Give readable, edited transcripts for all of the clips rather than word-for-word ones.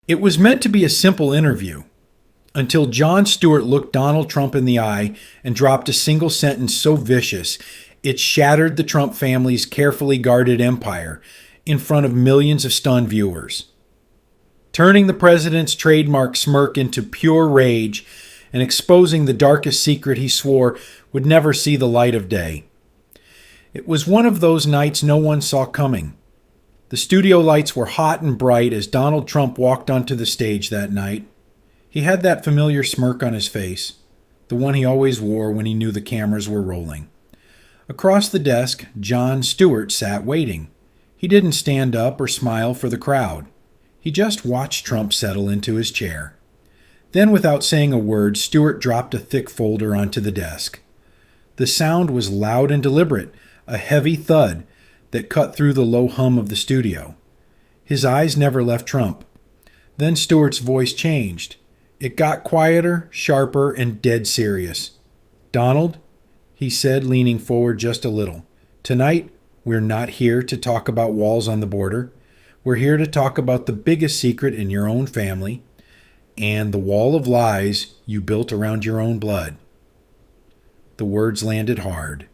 It was meant to be a simple interview until Jon Stewart looked Donald Trump in the eye and dropped a single sentence so vicious it shattered the Trump family's carefully guarded empire in front of millions of stunned viewers, turning the president's trademark smirk into pure rage and exposing the darkest secret he swore would never see the light of day. It was one of those nights no one saw coming. The studio lights were hot and bright as Donald Trump walked onto the stage that night. He had that familiar smirk on his face, the one he always wore when he knew the cameras were rolling. Across the desk, Jon Stewart sat waiting. He didn't stand up or smile for the crowd. He just watched Trump settle into his chair. Then, without saying a word, Stewart dropped a thick folder onto the desk. The sound was loud and deliberate, a heavy thud that cut through the low hum of the studio. His eyes never left Trump. Then Stewart's voice changed. It got quieter, sharper, and dead serious. "Donald," he said, leaning forward just a little, "tonight we're not here to talk about walls on the border. We're here to talk about the biggest secret in your own family and the wall of lies you built around your own blood." The words landed hard.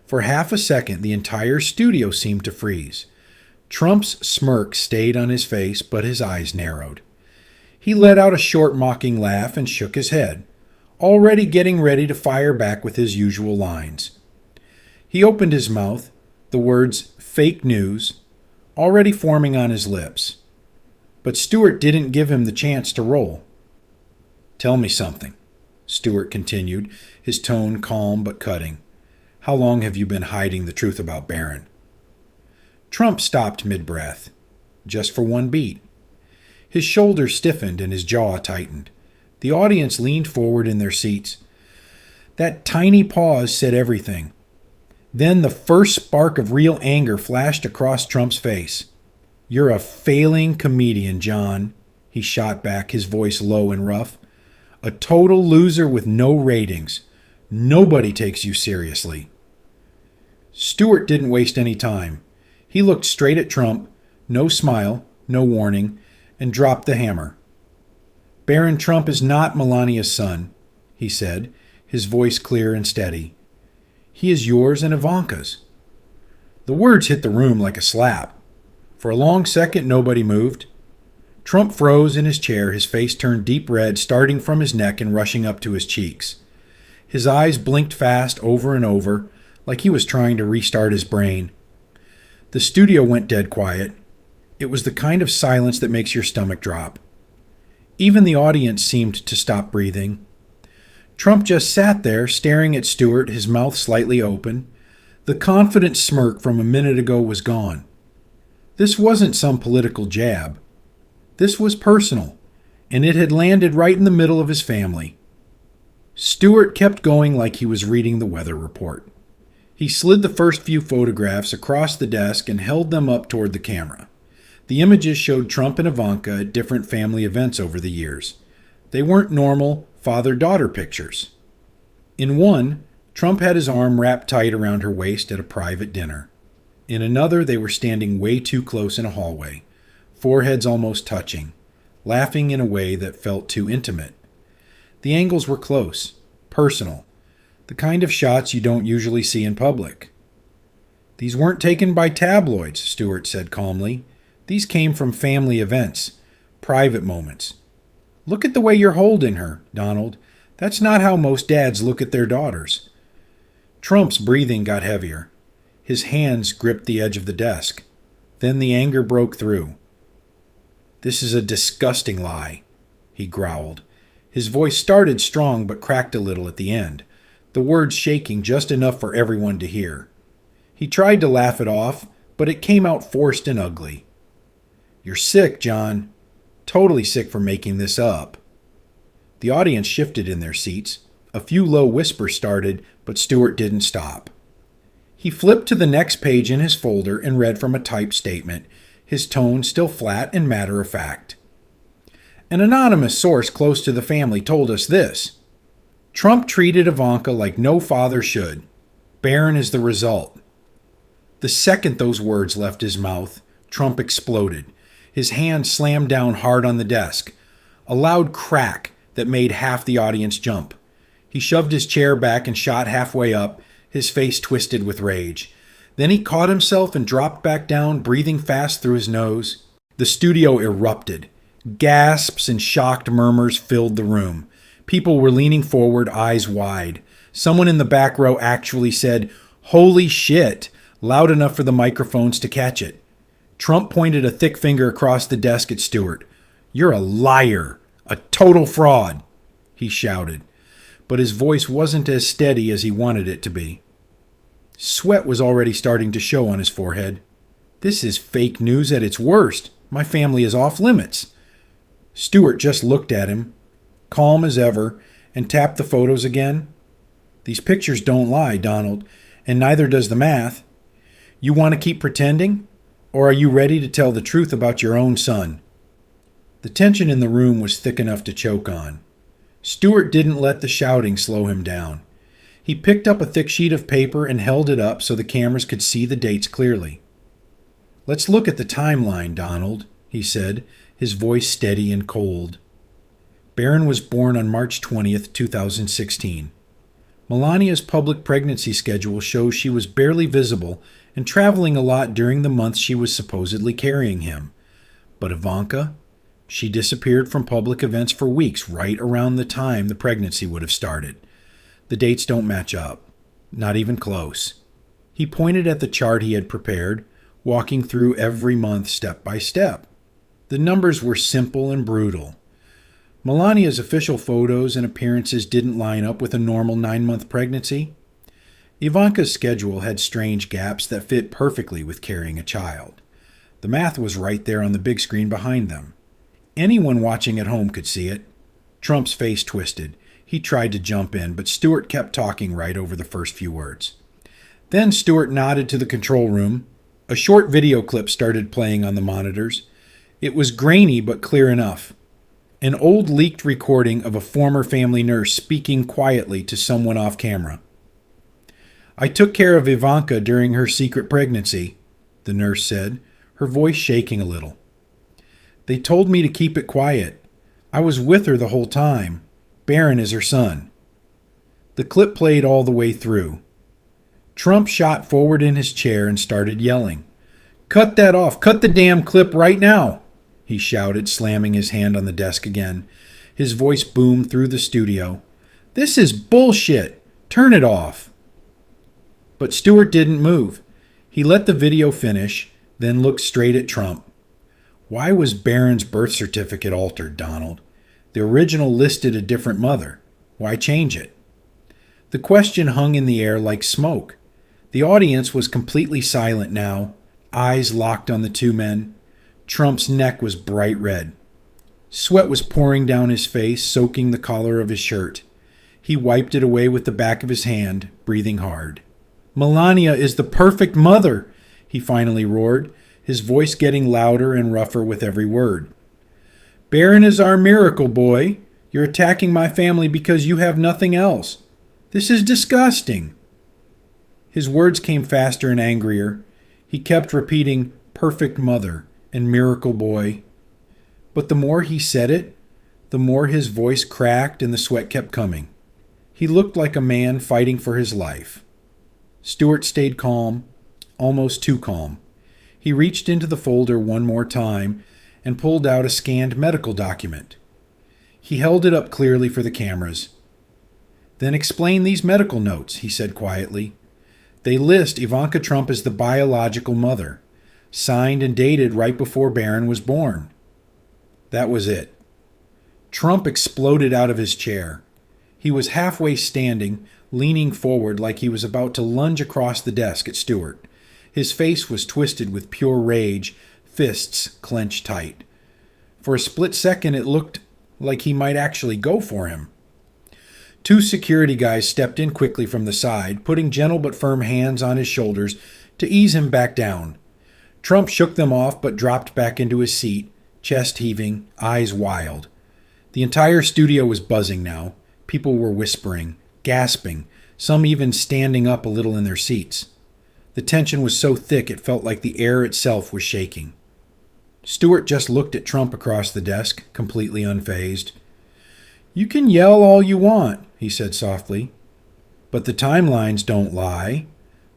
For half a second, the entire studio seemed to freeze. Trump's smirk stayed on his face, but his eyes narrowed. He let out a short, mocking laugh and shook his head, already getting ready to fire back with his usual lines. He opened his mouth, the words "fake news" already forming on his lips. But Stewart didn't give him the chance to roll. "Tell me something," Stewart continued, his tone calm but cutting. "How long have you been hiding the truth about Barron?" Trump stopped mid-breath, just for one beat. His shoulders stiffened and his jaw tightened. The audience leaned forward in their seats. That tiny pause said everything. Then the first spark of real anger flashed across Trump's face. "You're a failing comedian, Jon," he shot back, his voice low and rough. "A total loser with no ratings. Nobody takes you seriously." Stewart didn't waste any time. He looked straight at Trump, no smile, no warning, and dropped the hammer. "Barron Trump is not Melania's son," he said, his voice clear and steady. "He is yours and Ivanka's." The words hit the room like a slap. For a long second, nobody moved. Trump froze in his chair, his face turned deep red, starting from his neck and rushing up to his cheeks. His eyes blinked fast over and over, like he was trying to restart his brain. The studio went dead quiet. It was the kind of silence that makes your stomach drop. Even the audience seemed to stop breathing. Trump just sat there, staring at Stewart, his mouth slightly open. The confident smirk from a minute ago was gone. This wasn't some political jab. This was personal, and it had landed right in the middle of his family. Stewart kept going like he was reading the weather report. He slid the first few photographs across the desk and held them up toward the camera. The images showed Trump and Ivanka at different family events over the years. They weren't normal father-daughter pictures. In one, Trump had his arm wrapped tight around her waist at a private dinner. In another, they were standing way too close in a hallway, foreheads almost touching, laughing in a way that felt too intimate. The angles were close, personal, the kind of shots you don't usually see in public. "These weren't taken by tabloids," Stewart said calmly. "These came from family events, private moments. Look at the way you're holding her, Donald. That's not how most dads look at their daughters." Trump's breathing got heavier. His hands gripped the edge of the desk. Then the anger broke through. "This is a disgusting lie," he growled. His voice started strong but cracked a little at the end, the words shaking just enough for everyone to hear. He tried to laugh it off, but it came out forced and ugly. "You're sick, Jon. Totally sick for making this up." The audience shifted in their seats. A few low whispers started, but Stewart didn't stop. He flipped to the next page in his folder and read from a typed statement, his tone still flat and matter-of-fact. "An anonymous source close to the family told us this. Trump treated Ivanka like no father should. Barron is the result." The second those words left his mouth, Trump exploded. His hand slammed down hard on the desk. A loud crack that made half the audience jump. He shoved his chair back and shot halfway up, his face twisted with rage. Then he caught himself and dropped back down, breathing fast through his nose. The studio erupted. Gasps and shocked murmurs filled the room. People were leaning forward, eyes wide. Someone in the back row actually said, "Holy shit," loud enough for the microphones to catch it. Trump pointed a thick finger across the desk at Stewart. "You're a liar, a total fraud," he shouted. But his voice wasn't as steady as he wanted it to be. Sweat was already starting to show on his forehead. "This is fake news at its worst. My family is off limits." Stewart just looked at him, calm as ever, and tapped the photos again. "These pictures don't lie, Donald, and neither does the math. You want to keep pretending? Or are you ready to tell the truth about your own son?" The tension in the room was thick enough to choke on. Stewart didn't let the shouting slow him down. He picked up a thick sheet of paper and held it up so the cameras could see the dates clearly. "Let's look at the timeline, Donald," he said, his voice steady and cold. Barron was born on March 20th, 2016. Melania's public pregnancy schedule shows she was barely visible and traveling a lot during the months she was supposedly carrying him. But Ivanka? She disappeared from public events for weeks right around the time the pregnancy would have started. The dates don't match up. Not even close. He pointed at the chart he had prepared, walking through every month step by step. The numbers were simple and brutal. Melania's official photos and appearances didn't line up with a normal 9-month pregnancy. Ivanka's schedule had strange gaps that fit perfectly with carrying a child. The math was right there on the big screen behind them. Anyone watching at home could see it. Trump's face twisted. He tried to jump in, but Stewart kept talking right over the first few words. Then Stewart nodded to the control room. A short video clip started playing on the monitors. It was grainy but clear enough. An old leaked recording of a former family nurse speaking quietly to someone off camera. "I took care of Ivanka during her secret pregnancy," the nurse said, her voice shaking a little. "They told me to keep it quiet. I was with her the whole time. Barron is her son." The clip played all the way through. Trump shot forward in his chair and started yelling. "Cut that off! Cut the damn clip right now!" he shouted, slamming his hand on the desk again. His voice boomed through the studio. "This is bullshit! Turn it off!" But Stewart didn't move. He let the video finish, then looked straight at Trump. "Why was Barron's birth certificate altered, Donald? The original listed a different mother. Why change it?" The question hung in the air like smoke. The audience was completely silent now, eyes locked on the two men. Trump's neck was bright red. Sweat was pouring down his face, soaking the collar of his shirt. He wiped it away with the back of his hand, breathing hard. "Melania is the perfect mother," he finally roared, his voice getting louder and rougher with every word. "Barron is our miracle boy. You're attacking my family because you have nothing else. This is disgusting." His words came faster and angrier. He kept repeating, "perfect mother" and "miracle boy." But the more he said it, the more his voice cracked and the sweat kept coming. He looked like a man fighting for his life. Stewart stayed calm, almost too calm. He reached into the folder one more time and pulled out a scanned medical document. He held it up clearly for the cameras. "Then explain these medical notes," he said quietly. "They list Ivanka Trump as the biological mother, signed and dated right before Barron was born." That was it. Trump exploded out of his chair. He was halfway standing, leaning forward like he was about to lunge across the desk at Stewart. His face was twisted with pure rage, fists clenched tight. For a split second, it looked like he might actually go for him. Two security guys stepped in quickly from the side, putting gentle but firm hands on his shoulders to ease him back down. Trump shook them off but dropped back into his seat, chest heaving, eyes wild. The entire studio was buzzing now. People were whispering, gasping, some even standing up a little in their seats. The tension was so thick it felt like the air itself was shaking. Stewart just looked at Trump across the desk, completely unfazed. You can yell all you want, he said softly, but the timelines don't lie.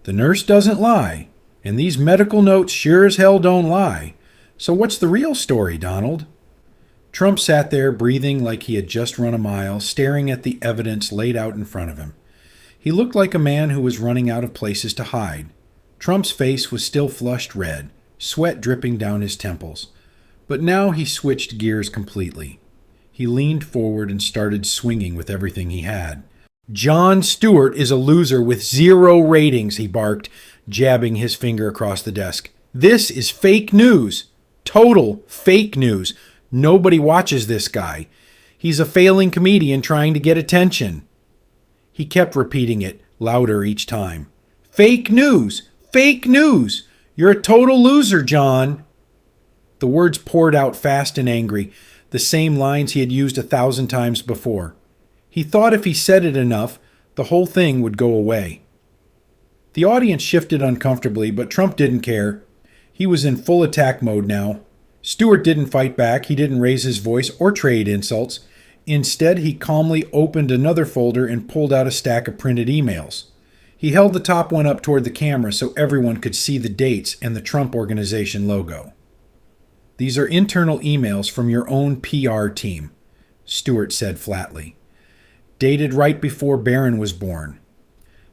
The nurse doesn't lie, and these medical notes sure as hell don't lie. So what's the real story, Donald? Trump sat there, breathing like he had just run a mile, staring at the evidence laid out in front of him. He looked like a man who was running out of places to hide. Trump's face was still flushed red, sweat dripping down his temples. But now he switched gears completely. He leaned forward and started swinging with everything he had. Jon Stewart is a loser with 0 ratings, he barked, jabbing his finger across the desk. This is fake news. Total fake news. Nobody watches this guy. He's a failing comedian trying to get attention. He kept repeating it, louder each time. Fake news! Fake news! You're a total loser, Jon. The words poured out fast and angry, the same lines he had used 1,000 times before. He thought if he said it enough, the whole thing would go away. The audience shifted uncomfortably, but Trump didn't care. He was in full attack mode now. Stewart didn't fight back, he didn't raise his voice or trade insults. Instead, he calmly opened another folder and pulled out a stack of printed emails. He held the top one up toward the camera so everyone could see the dates and the Trump Organization logo. These are internal emails from your own PR team, Stewart said flatly. Dated right before Barron was born.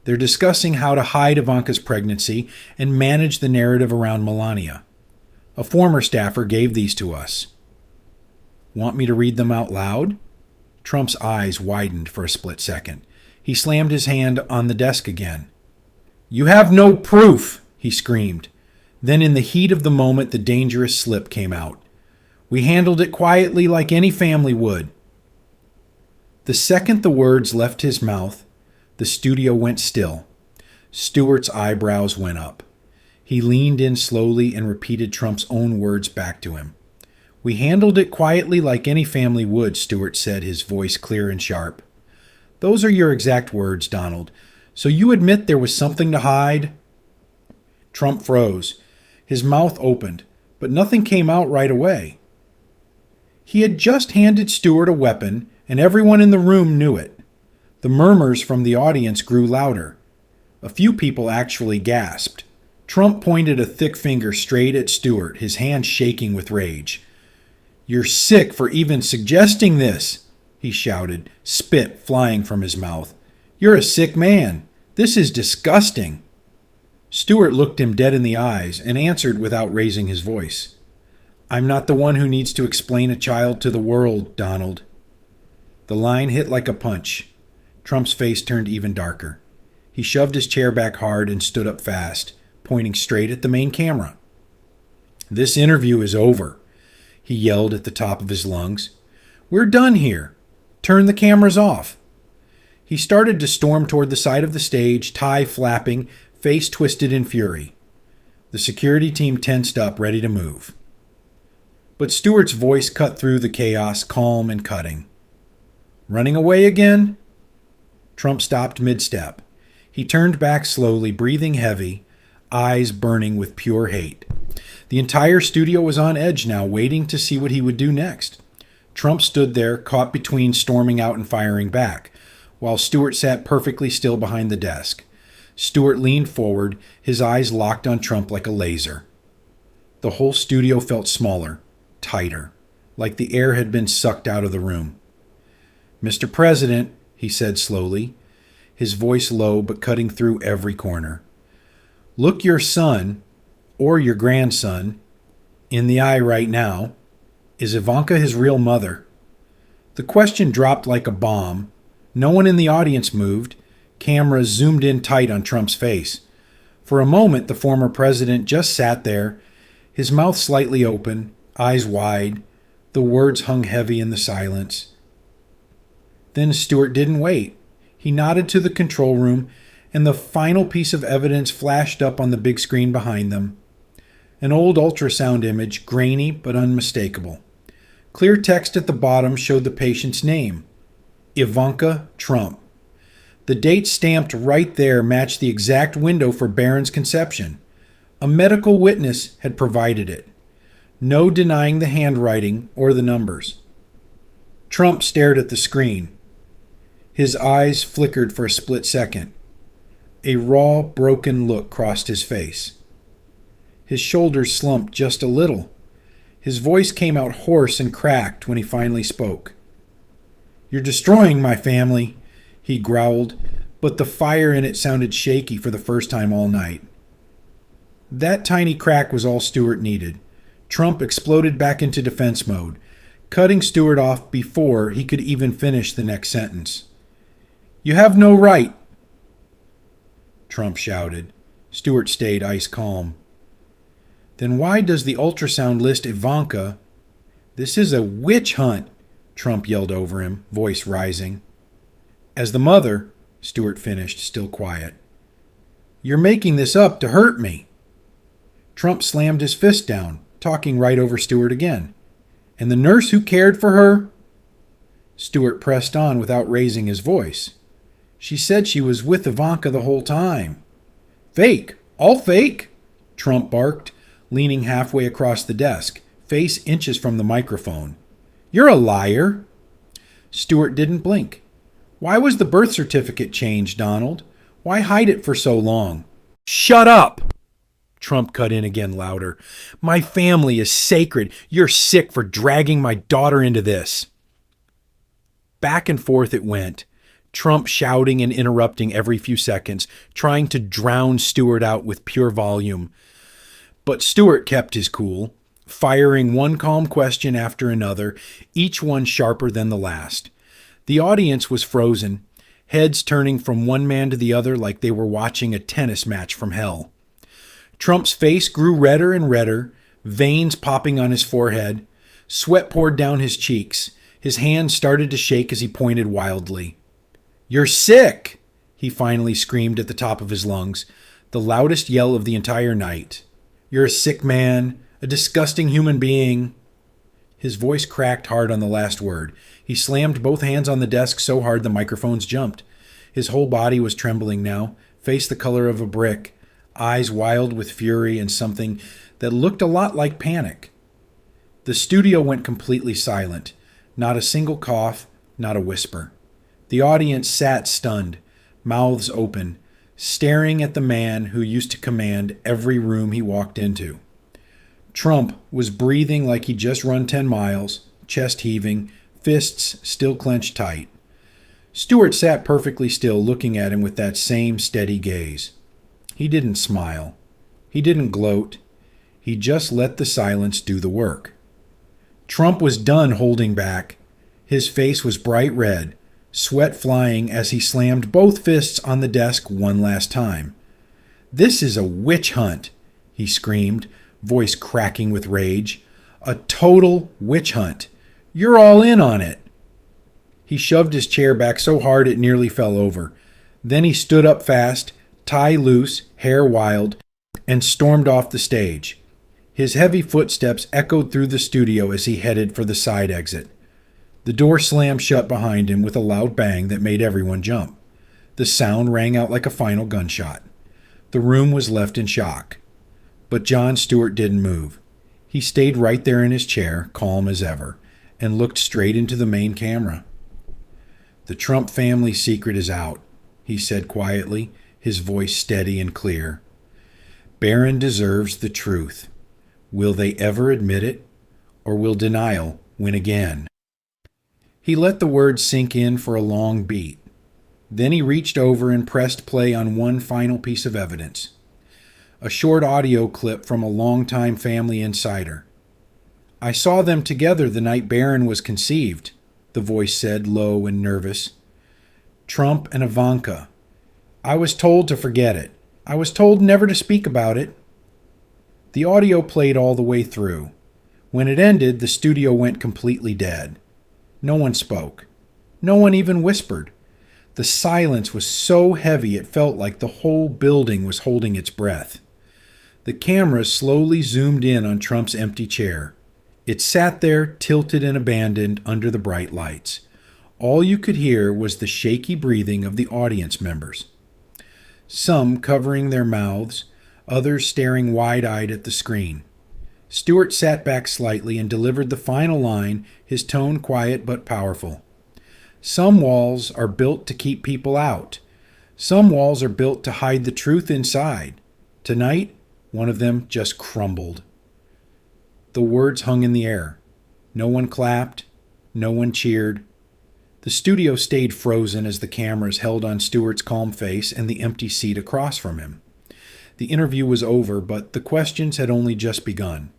They're discussing how to hide Ivanka's pregnancy and manage the narrative around Melania. A former staffer gave these to us. Want me to read them out loud? Trump's eyes widened for a split second. He slammed his hand on the desk again. You have no proof, he screamed. Then in the heat of the moment, the dangerous slip came out. We handled it quietly like any family would. The second the words left his mouth, the studio went still. Stewart's eyebrows went up. He leaned in slowly and repeated Trump's own words back to him. We handled it quietly like any family would, Stewart said, his voice clear and sharp. Those are your exact words, Donald. So you admit there was something to hide? Trump froze. His mouth opened, but nothing came out right away. He had just handed Stewart a weapon, and everyone in the room knew it. The murmurs from the audience grew louder. A few people actually gasped. Trump pointed a thick finger straight at Stewart, his hand shaking with rage. You're sick for even suggesting this, he shouted, spit flying from his mouth. You're a sick man. This is disgusting. Stewart looked him dead in the eyes and answered without raising his voice. I'm not the one who needs to explain a child to the world, Donald. The line hit like a punch. Trump's face turned even darker. He shoved his chair back hard and stood up fast, pointing straight at the main camera. This interview is over, he yelled at the top of his lungs. We're done here. Turn the cameras off. He started to storm toward the side of the stage, tie flapping, face twisted in fury. The security team tensed up, ready to move. But Stewart's voice cut through the chaos, calm and cutting. Running away again? Trump stopped mid-step. He turned back slowly, breathing heavy, eyes burning with pure hate. The entire studio was on edge now, waiting to see what he would do next. Trump stood there, caught between storming out and firing back, while Stewart sat perfectly still behind the desk. Stewart leaned forward, his eyes locked on Trump like a laser. The whole studio felt smaller, tighter, like the air had been sucked out of the room. Mr. President, he said slowly, his voice low but cutting through every corner. Look your son, or your grandson, in the eye right now. Is Ivanka his real mother? The question dropped like a bomb. No one in the audience moved. Cameras zoomed in tight on Trump's face. For a moment, the former president just sat there, his mouth slightly open, eyes wide. The words hung heavy in the silence. Then Stewart didn't wait. He nodded to the control room, and the final piece of evidence flashed up on the big screen behind them. An old ultrasound image, grainy but unmistakable. Clear text at the bottom showed the patient's name, Ivanka Trump. The date stamped right there matched the exact window for Barron's conception. A medical witness had provided it. No denying the handwriting or the numbers. Trump stared at the screen. His eyes flickered for a split second. A raw, broken look crossed his face. His shoulders slumped just a little. His voice came out hoarse and cracked when he finally spoke. "You're destroying my family," he growled, but the fire in it sounded shaky for the first time all night. That tiny crack was all Stewart needed. Trump exploded back into defense mode, cutting Stewart off before he could even finish the next sentence. "You have no right," Trump shouted. Stewart stayed ice calm. "Then why does the ultrasound list Ivanka?" "This is a witch hunt," Trump yelled over him, voice rising. "As the mother," Stewart finished, still quiet. "You're making this up to hurt me." Trump slammed his fist down, talking right over Stewart again. "And the nurse who cared for her?" Stewart pressed on without raising his voice. "She said she was with Ivanka the whole time." "Fake! All fake!" Trump barked, leaning halfway across the desk, face inches from the microphone. "You're a liar!" Stewart didn't blink. "Why was the birth certificate changed, Donald? Why hide it for so long?" "Shut up!" Trump cut in again louder. "My family is sacred. You're sick for dragging my daughter into this." Back and forth it went, Trump shouting and interrupting every few seconds, trying to drown Stewart out with pure volume. But Stewart kept his cool, firing one calm question after another, each one sharper than the last. The audience was frozen, heads turning from one man to the other like they were watching a tennis match from hell. Trump's face grew redder and redder, veins popping on his forehead. Sweat poured down his cheeks. His hands started to shake as he pointed wildly. "You're sick!" he finally screamed at the top of his lungs, the loudest yell of the entire night. "You're a sick man, a disgusting human being." His voice cracked hard on the last word. He slammed both hands on the desk so hard the microphones jumped. His whole body was trembling now, face the color of a brick, eyes wild with fury and something that looked a lot like panic. The studio went completely silent. Not a single cough, not a whisper. The audience sat stunned, mouths open, staring at the man who used to command every room he walked into. Trump was breathing like he'd just run 10 miles, chest heaving, fists still clenched tight. Stewart sat perfectly still, looking at him with that same steady gaze. He didn't smile. He didn't gloat. He just let the silence do the work. Trump was done holding back. His face was bright red, sweat flying as he slammed both fists on the desk one last time. "This is a witch hunt," he screamed, voice cracking with rage. "A total witch hunt. You're all in on it." He shoved his chair back so hard it nearly fell over. Then he stood up fast, tie loose, hair wild, and stormed off the stage. His heavy footsteps echoed through the studio as he headed for the side exit. The door slammed shut behind him with a loud bang that made everyone jump. The sound rang out like a final gunshot. The room was left in shock. But Jon Stewart didn't move. He stayed right there in his chair, calm as ever, and looked straight into the main camera. "The Trump family secret is out," he said quietly, his voice steady and clear. "Barron deserves the truth. Will they ever admit it, or will denial win again?" He let the words sink in for a long beat. Then he reached over and pressed play on one final piece of evidence. A short audio clip from a longtime family insider. "I saw them together the night Barron was conceived," the voice said, low and nervous. "Trump and Ivanka. I was told to forget it. I was told never to speak about it." The audio played all the way through. When it ended, the studio went completely dead. No one spoke. No one even whispered. The silence was so heavy it felt like the whole building was holding its breath. The camera slowly zoomed in on Trump's empty chair. It sat there, tilted and abandoned under the bright lights. All you could hear was the shaky breathing of the audience members. Some covering their mouths, others staring wide-eyed at the screen. Stewart sat back slightly and delivered the final line, his tone quiet but powerful. Some walls are built to keep people out. Some walls are built to hide the truth inside. Tonight, one of them just crumbled. The words hung in the air. No one clapped. No one cheered. The studio stayed frozen as the cameras held on Stewart's calm face and the empty seat across from him. The interview was over, but the questions had only just begun.